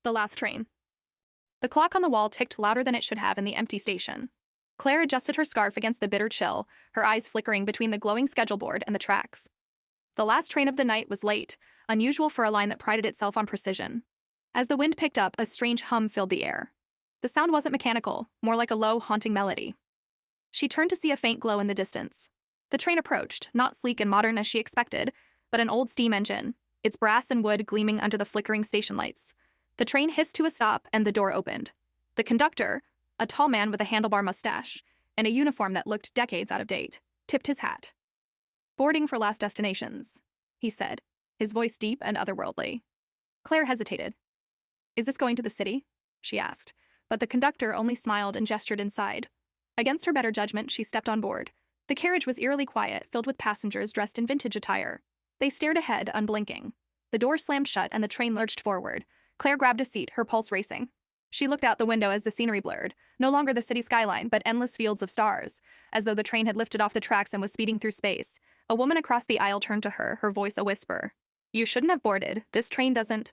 The last train. The clock on the wall ticked louder than it should have in the empty station. Claire adjusted her scarf against the bitter chill, her eyes flickering between the glowing schedule board and the tracks. The last train of the night was late, unusual for a line that prided itself on precision. As the wind picked up, a strange hum filled the air. The sound wasn't mechanical, more like a low, haunting melody. She turned to see a faint glow in the distance. The train approached, not sleek and modern as she expected, but an old steam engine, its brass and wood gleaming under the flickering station lights. The train hissed to a stop, and the door opened. The conductor, a tall man with a handlebar mustache and a uniform that looked decades out of date, tipped his hat. "Boarding for last destinations," he said, his voice deep and otherworldly. Claire hesitated. "Is this going to the city?" she asked, but the conductor only smiled and gestured inside. Against her better judgment, she stepped on board. The carriage was eerily quiet, filled with passengers dressed in vintage attire. They stared ahead, unblinking. The door slammed shut and the train lurched forward. Claire grabbed a seat, her pulse racing. She looked out the window as the scenery blurred, no longer the city skyline, but endless fields of stars, as though the train had lifted off the tracks and was speeding through space. A woman across the aisle turned to her, her voice a whisper. "You shouldn't have boarded. This train doesn't..."